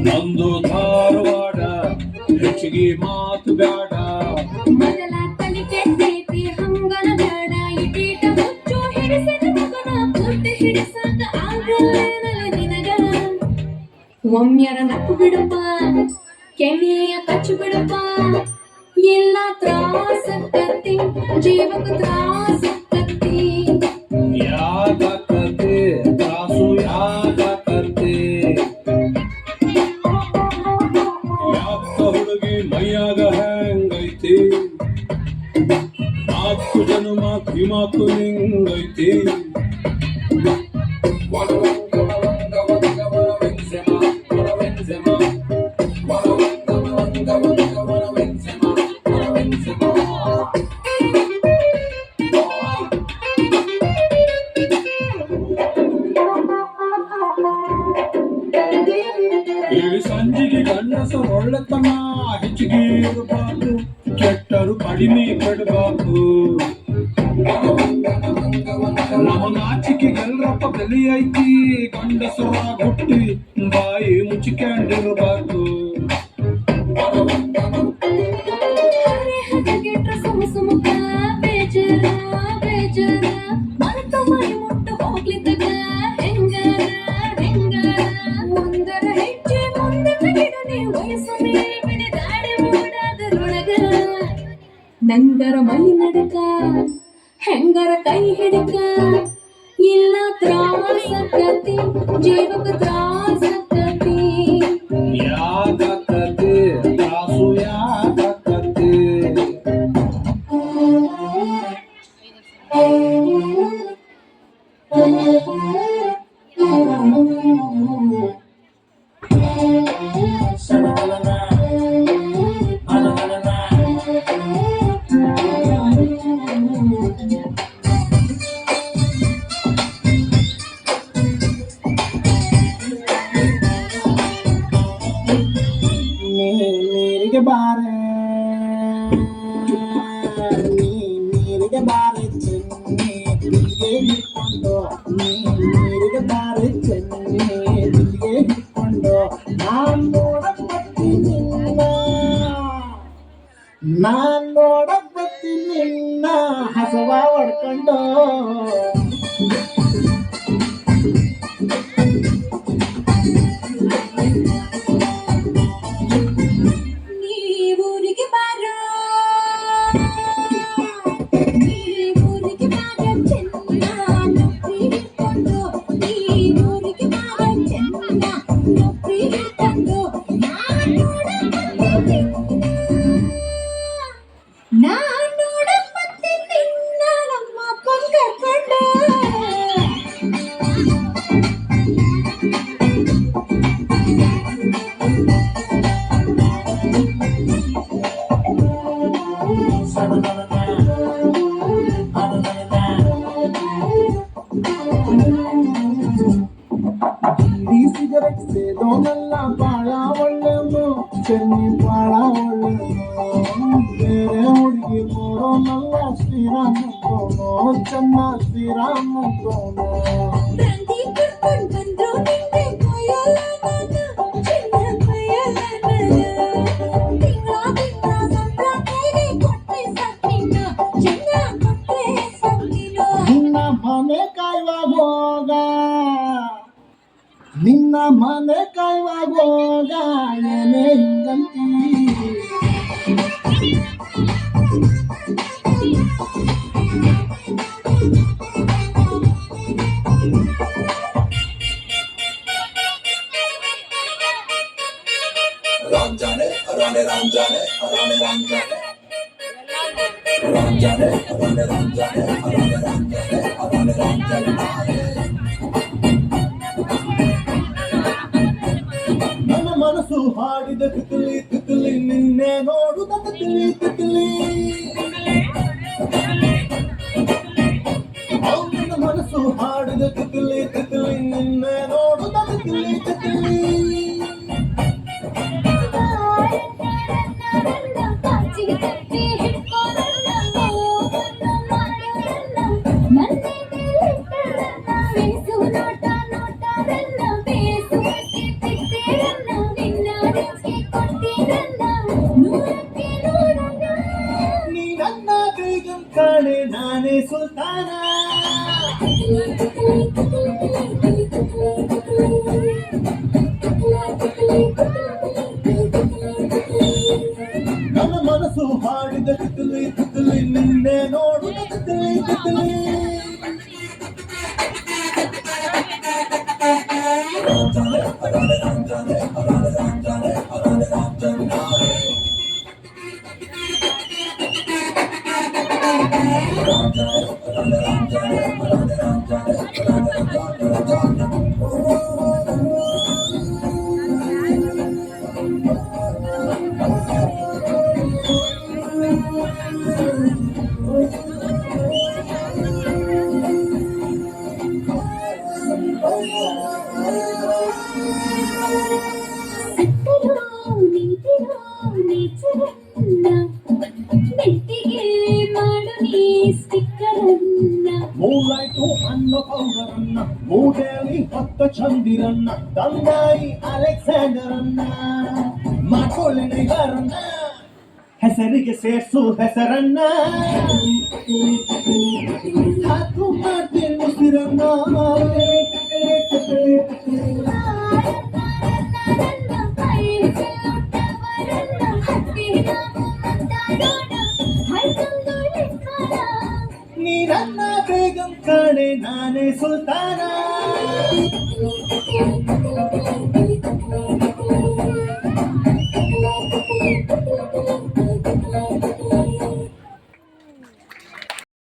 ನಂದು ಧಾರವಾಡ ಹೆಚ್ಚಿಗೆ ಮಾತು ಬ್ಯಾಡ ಮೊದಲ ತಲೆ ಕೆಟ್ಟೈತಿ ಹಂಗನ ಬೇಡ ಇಟೀಟ ಮುಚ್ಚು ಹಿಡಿಸಿದ ಮಗನ ಪೂರ್ತಿ ಹಿಡಿಸಾಕ ಆಗಲ್ಲ ನಿನಗ ಒಮ್ಮೆರ ನಕ್ಕು ಬಿಡಪ್ಪ ಕೆನೆಯ ಕಚ್ಚು ಬಿಡಪ್ಪ ಎಲ್ಲ ತ್ರಾಸಕ್ಕತ್ತಿ ಜೀವಕ್ಕೆ ತ್ರಾಸಕ್ಕತ್ತಿ ಯಾಕತ್ತೆ ತ್ರಾಸು ಯಾಕತ್ತೆ ಯಾಕ ಹುಡುಗಿ ಮೈಯಾಗ ಹೆಂಗೈತಿ ನಾಲ್ಕು ಜನ್ಮ ಕಿಮಾಕು ನಿಂಗೈತಿ ಈ ಸಂಜಿಗೆ ಗಂಡಸರು ಒಳ್ಳೆತನ ಹೆಚ್ಚಿಗೆ ಇರಬಾರ್ದು ಕೆಟ್ಟರು ಕಡಿಮೆ ಕೆಡಬಾರ್ದು ನಮ್ಮ ನಾಚಿಕೆ ಎಲ್ಲರಪ್ಪ ಬೆಲೆ ಐತಿ ಗಂಡಸರ ಹುಟ್ಟಿ ಬಾಯಿ ಮುಚ್ಚಿಕೊಂಡಿರಬಾರ್ದು ಸುಮುಖ ಬೇಜಾರ ಬೇಜಾರ ಮರೆತ ಮೈ ಮುಟ್ಟು ಹೋಗ್ಲಿದ್ದಾಗ ಹೆಂಗಾರ ಹೆಂಗಾರ ಒಂದರ ಹೆಜ್ಜೆ ಮುಂದೆ ಬಿಡನೆ ವಯಸ್ಸು ಬಿಡಿದಾಡಿ ಓಡಾದರೊಳಗ ನಂಗರ ಮೈ ನಡಕ ಹೆಂಗರ ಕೈ ಹಿಡಕ ಇಲ್ಲ ತ್ರಾಸಕ್ಕತಿ ಜೀವಕ್ಕೆ ತ್ರಾಸಕ್ಕತಿ ಯಾಕತ್ತೆ ತ್ರಾಸು ಯಾಕತ್ತೆ ನೀರಿಗೆ ಬಾರೆ ನೀರಿಗೆ ಬಾರೆ ಚೆನ್ನಿ ಬಿಲ್ಲಿಗೆ ಹಿಡ್ಕೊಂಡು ನೀರಿಗೆ ಬಾರೆ ಚೆನ್ನಿ ಬಿಲ್ಲಿಗೆ ಹಿಡ್ಕೊಂಡು ನಾನ್ ನೋಡಕ್ ಬರ್ತೀನಿ ನಿನ್ನ ಹಸವ ಹೊಡ್ಕೊಂಡು ಊರಿಗೆ ಬಾರೋ ಊರಿಗೆ ಬಾರೋ ಚೆನ್ನ ನೌಕರಿ ಹಿಡ್ಕೊಂಡು ಊರಿಗೆ ಬಾರೋ ಚೆನ್ನ ನೌಕರಿ ಹಿಡ್ಕೊಂಡು ನಾನ್ ನೋಡಕ್ ಬರ್ತೀನಿ ನಿನ್ನ ನಮ್ಮ ಅಪ್ಪನ್ ಕರ್ಕೊಂಡು ಬೀಡಿ ಸಿಗರೆಟ್ ಸೇದೋನಲ್ಲ ಬಾಳ ಒಳ್ಳೆನು ಚೆನ್ನಿ ಬಾಳ ಒಳ್ಳೆನು ಬೇರೆ ಹುಡುಗಿ ನೋಡೋನಲ್ಲ ಶ್ರೀರಾಮಂತೋನು ಚೆನ್ನ ಶ್ರೀರಾಮಂತೋನು ಬ್ರಾಂತಿ ಕರ್ಕೊಂಡ್ ಬಂದ್ರು ನಿಂಗೆ ಕೊಯ್ಯಲ್ಲ ನಾನು ಚಿನ್ನ ಕೊಯ್ಯಲ್ಲ ನಾನು ತಿಂಗಳ ಸಂಕ್ರಾಂತಿಗೆ ಕೊಟ್ಟೆ ಸತ್ತಿನ ಚಿನ್ನ ಕೊಟ್ಟೆ ಸತ್ತಿನ ನಿನ್ನ ಮನೆ ಕಾಯುವಾಗ ಹೋಗ ನಿನ್ನ ಮನೆ ಕಾಯುವಾಗ ಹೋಗ ಏನೇ ಹಿಂಗಂತೀ Ranjane, Rane Ranjane, Rane Ranjane, Ranjane, Rane Ranjane, Rane Ranjane, Rane Ranjane. ಹಾಡಿದ ತಿತಿಲಿ ತಿತಿಲಿ ನಿನ್ನೆ ನೋಡುದ ತಿತಿಲಿ ತಿತಿಲಿ ನನ್ನ ಮನಸ್ಸು ಹಾಡಿದ ತಿತಿಲಿ ತಿತಿಲಿ ನಿನ್ನೆ ನೋಡುದ ತಿತಿಲಿ ತಿತಿಲಿ ನೀ ನನ್ನ ಬೇಗಂ ಕಾಣೆ ನಾನೇ ಸುಲ್ತಾನ ನನ್ನ ಮನಸ್ಸು ಹಾಡಿದ ತಿತಿಲಿ ತಿತಿಲಿ ನಿನ್ನೆ ನೋಡುದ ತಿತಿಲಿ ತಿತಿಲಿ ಮೂಲಾಯ್ತು ಅನ್ನೋ ಪೌಡರನ್ನ ಮೂಟೆಯಲ್ಲಿ ಹೊತ್ತ ಚಂದಿರನ್ನ ತಂದಾಯಿ ಅಲೆಕ್ಸಾಂಡರನ್ನ ಮಾಡ್ಕೊಳ್ಳಿ ನಿಗಾರನ್ನ ಹೆಸರಿಗೆ ಸೇರ್ಸು ಹೆಸರನ್ನ ಹಾಕು ಮಾಡ್ತೀನಿ ಉಸಿರನ್ನ ನೀ ನನ್ನ ಬೇಗಂ ಕಾಣೆ ನಾನೇ ಸುಲ್ತಾನ